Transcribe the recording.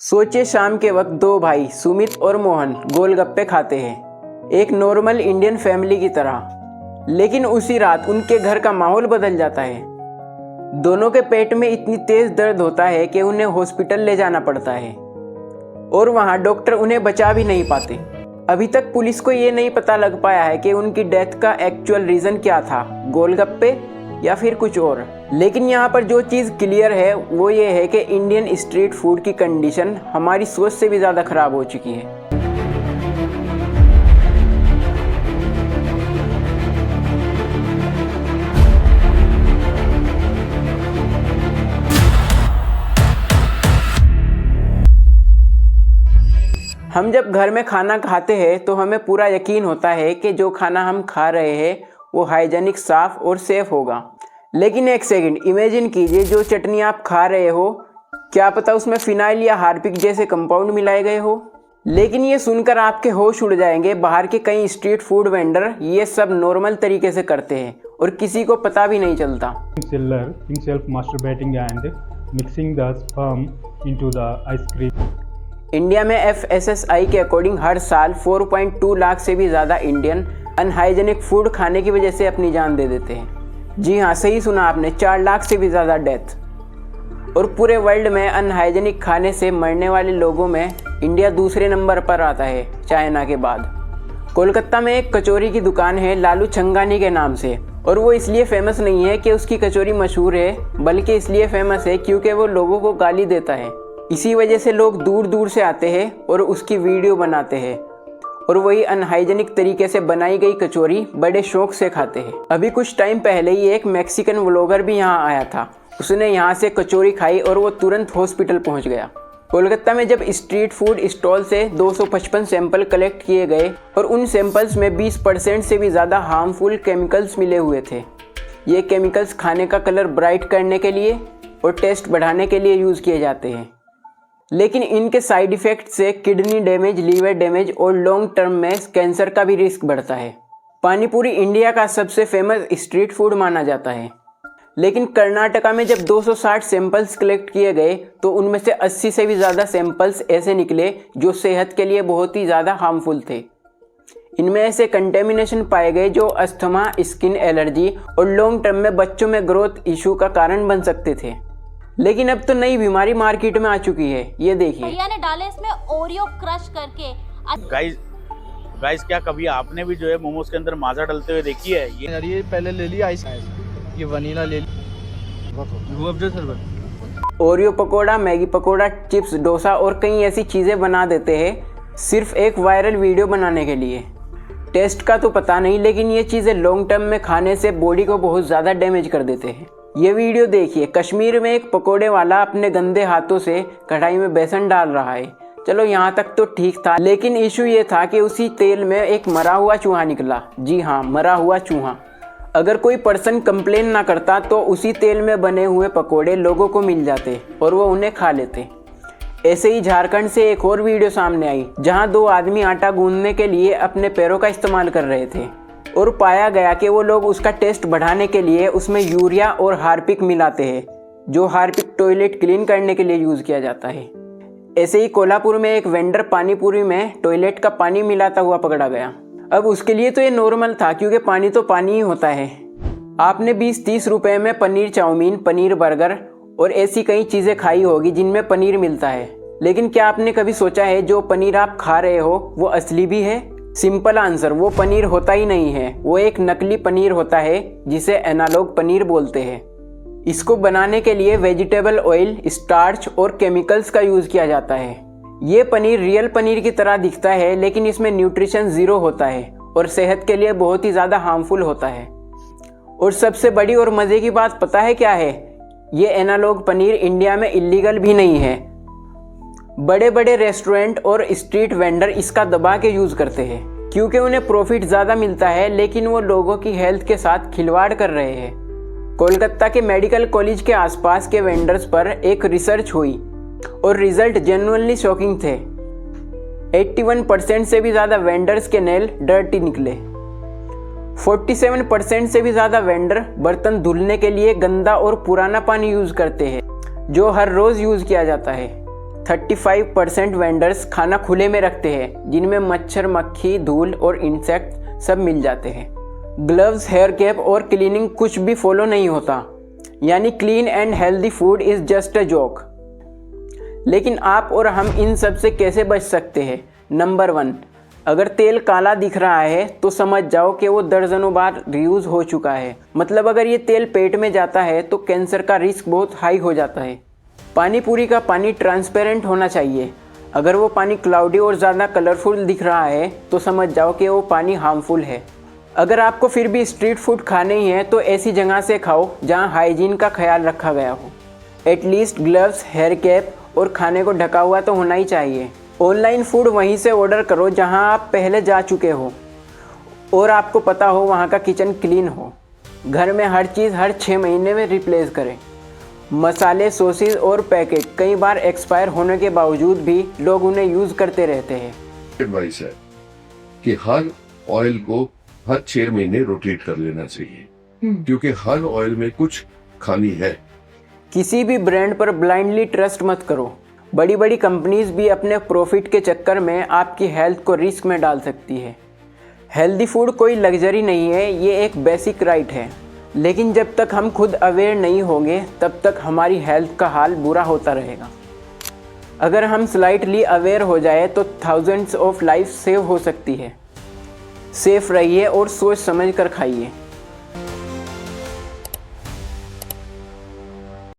सोचिए शाम के वक्त दो भाई सुमित और मोहन गोलगप्पे खाते हैं, एक नॉर्मल इंडियन फैमिली की तरह। लेकिन उसी रात उनके घर का माहौल बदल जाता है। दोनों के पेट में इतनी तेज दर्द होता है कि उन्हें हॉस्पिटल ले जाना पड़ता है और वहां डॉक्टर उन्हें बचा भी नहीं पाते। अभी तक पुलिस को ये नहीं पता लग पाया है कि उनकी डेथ का एक्चुअल रीज़न क्या था, गोलगप्पे या फिर कुछ और। लेकिन यहाँ पर जो चीज़ क्लियर है वो ये है कि इंडियन स्ट्रीट फूड की कंडीशन हमारी सोच से भी ज़्यादा ख़राब हो चुकी है। हम जब घर में खाना खाते हैं तो हमें पूरा यकीन होता है कि जो खाना हम खा रहे हैं वो हाइजेनिक, साफ़ और सेफ़ होगा। लेकिन एक सेकंड इमेजिन कीजिए, जो चटनी आप खा रहे हो क्या पता उसमें फिनाइल या हार्पिक जैसे कंपाउंड मिलाए गए हो। लेकिन ये सुनकर आपके होश उड़ जाएंगे, बाहर के कई स्ट्रीट फूड वेंडर ये सब नॉर्मल तरीके से करते हैं और किसी को पता भी नहीं चलता। Seller himself masturbating and mixing the sperm into the ice cream. India में FSSAI के अकॉर्डिंग हर साल 4.2 लाख से भी ज़्यादा इंडियन अनहाइजेनिक फूड खाने की वजह से अपनी जान दे देते हैं। जी हाँ, सही सुना आपने, 4 लाख से भी ज़्यादा डेथ। और पूरे वर्ल्ड में अनहाइजेनिक खाने से मरने वाले लोगों में इंडिया दूसरे नंबर पर आता है, चाइना के बाद। कोलकाता में एक कचौरी की दुकान है लालू छंगानी के नाम से, और वो इसलिए फेमस नहीं है कि उसकी कचौरी मशहूर है, बल्कि इसलिए फेमस है क्योंकि वो लोगों को गाली देता है। इसी वजह से लोग दूर दूर से आते हैं और उसकी वीडियो बनाते हैं और वही अनहाइजेनिक तरीके से बनाई गई कचौरी बड़े शौक से खाते हैं। अभी कुछ टाइम पहले ही एक मैक्सिकन व्लॉगर भी यहाँ आया था, उसने यहाँ से कचौरी खाई और वो तुरंत हॉस्पिटल पहुँच गया। कोलकाता में जब स्ट्रीट फूड स्टॉल से 255 सैंपल कलेक्ट किए गए और उन सैंपल्स में 20% से भी ज़्यादा हार्मफुल केमिकल्स मिले हुए थे। ये केमिकल्स खाने का कलर ब्राइट करने के लिए और टेस्ट बढ़ाने के लिए यूज़ किए जाते हैं, लेकिन इनके साइड इफ़ेक्ट से किडनी डैमेज, लीवर डैमेज और लॉन्ग टर्म में कैंसर का भी रिस्क बढ़ता है। पानीपुरी इंडिया का सबसे फेमस स्ट्रीट फूड माना जाता है, लेकिन कर्नाटका में जब 260 सैंपल्स कलेक्ट किए गए तो उनमें से 80 से भी ज़्यादा सैंपल्स ऐसे निकले जो सेहत के लिए बहुत ही ज़्यादा हार्मफुल थे। इनमें ऐसे कंटेमिनेशन पाए गए जो अस्थमा, स्किन एलर्जी और लॉन्ग टर्म में बच्चों में ग्रोथ इशू का कारण बन सकते थे। लेकिन अब तो नई बीमारी मार्केट में आ चुकी है, ये देखिए। भैया ने डाले इसमें ओरियो क्रश करके। गाइस क्या कभी आपने भी जो है मोमोज के अंदर माजा डालते हुए देखी है? ये पहले ले लिया आइस, ये वनीला ले लिया। Oreo pakora, Maggi pakora, chips, dosa और कई ऐसी चीज़ें बना देते हैं सिर्फ एक वायरल वीडियो बनाने के लिए। टेस्ट का तो पता नहीं, लेकिन ये चीज़ें लॉन्ग टर्म में खाने से बॉडी को बहुत ज़्यादा डैमेज कर देते हैं। ये वीडियो देखिए, कश्मीर में एक पकोड़े वाला अपने गंदे हाथों से कढ़ाई में बेसन डाल रहा है। चलो यहाँ तक तो ठीक था, लेकिन इशू ये था कि उसी तेल में एक मरा हुआ चूहा निकला। जी हाँ, मरा हुआ चूहा। अगर कोई पर्सन कंप्लेन ना करता तो उसी तेल में बने हुए पकोड़े लोगों को मिल जाते और वो उन्हें खा लेते। ऐसे ही झारखंड से एक और वीडियो सामने आई जहाँ 2 आदमी आटा गूंदने के लिए अपने पैरों का इस्तेमाल कर रहे थे और पाया गया कि वो लोग उसका टेस्ट बढ़ाने के लिए उसमें यूरिया और हार्पिक मिलाते हैं, जो हार्पिक टॉयलेट क्लीन करने के लिए यूज़ किया जाता है। ऐसे ही कोल्हापुर में एक वेंडर पानीपुरी में टॉयलेट का पानी मिलाता हुआ पकड़ा गया। अब उसके लिए तो ये नॉर्मल था क्योंकि पानी तो पानी ही होता है। आपने 20-30 रुपए में पनीर चाउमीन, पनीर बर्गर और ऐसी कई चीज़ें खाई होगी जिनमें पनीर मिलता है, लेकिन क्या आपने कभी सोचा है जो पनीर आप खा रहे हो वो असली भी है? सिंपल आंसर, वो पनीर होता ही नहीं है, वो एक नकली पनीर होता है जिसे एनालॉग पनीर बोलते हैं। इसको बनाने के लिए वेजिटेबल ऑयल, स्टार्च और केमिकल्स का यूज़ किया जाता है। ये पनीर रियल पनीर की तरह दिखता है, लेकिन इसमें न्यूट्रिशन ज़ीरो होता है और सेहत के लिए बहुत ही ज़्यादा हार्मफुल होता है। और सबसे बड़ी और मज़े की बात पता है क्या है? ये एनालॉग पनीर इंडिया में इलीगल भी नहीं है। बड़े बड़े रेस्टोरेंट और स्ट्रीट वेंडर इसका दबा के यूज़ करते हैं क्योंकि उन्हें प्रॉफिट ज़्यादा मिलता है, लेकिन वो लोगों की हेल्थ के साथ खिलवाड़ कर रहे हैं। कोलकाता के मेडिकल कॉलेज के आसपास के वेंडर्स पर एक रिसर्च हुई और रिजल्ट जेन्युइनली शॉकिंग थे। 81% से भी ज़्यादा वेंडर्स के नेल डर्टी निकले। 47% से भी ज़्यादा वेंडर बर्तन धुलने के लिए गंदा और पुराना पानी यूज़ करते हैं जो हर रोज़ यूज़ किया जाता है। 35% वेंडर्स खाना खुले में रखते हैं, जिनमें मच्छर, मक्खी, धूल और इंसेक्ट सब मिल जाते हैं। ग्लव्स, हेयर कैप और क्लीनिंग कुछ भी फॉलो नहीं होता, यानी clean and healthy food is just a joke. लेकिन आप और हम इन सब से कैसे बच सकते हैं? नंबर 1, अगर तेल काला दिख रहा है तो समझ जाओ कि वो दर्जनों बार रीयूज़ हो चुका है। मतलब अगर ये तेल पेट में जाता है तो कैंसर का रिस्क बहुत हाई हो जाता है। पानी पूरी का पानी ट्रांसपेरेंट होना चाहिए। अगर वो पानी क्लाउडी और ज़्यादा कलरफुल दिख रहा है तो समझ जाओ कि वो पानी हार्मफुल है। अगर आपको फिर भी स्ट्रीट फूड खाने ही है तो ऐसी जगह से खाओ जहाँ हाइजीन का ख्याल रखा गया हो। एटलीस्ट ग्लव्स, हेयर कैप और खाने को ढका हुआ तो होना ही चाहिए। ऑनलाइन फूड वहीं से ऑर्डर करो जहां आप पहले जा चुके हो और आपको पता हो वहां का किचन क्लीन हो। घर में हर चीज़ हर 6 महीने में रिप्लेस करें। मसाले, सॉसेज और पैकेट कई बार एक्सपायर होने के बावजूद भी लोग उन्हें यूज़ करते रहते हैं। एडवाइस है कि हर ऑयल को हर 6 महीने रोटेट कर लेना चाहिए, क्योंकि हर ऑयल में कुछ खामी है। किसी भी ब्रांड पर ब्लाइंडली ट्रस्ट मत करो। बड़ी बड़ी कंपनीज भी अपने प्रॉफिट के चक्कर में आपकी हेल्थ को रिस्क में डाल सकती है। हेल्दी फूड कोई लग्जरी नहीं है, ये एक बेसिक राइट है। लेकिन जब तक हम खुद अवेयर नहीं होंगे तब तक हमारी हेल्थ का हाल बुरा होता रहेगा। अगर हम स्लाइटली अवेयर हो जाए तो थाउजेंड्स ऑफ लाइफ सेव हो सकती है। सेफ रहिए और सोच समझ कर खाइए।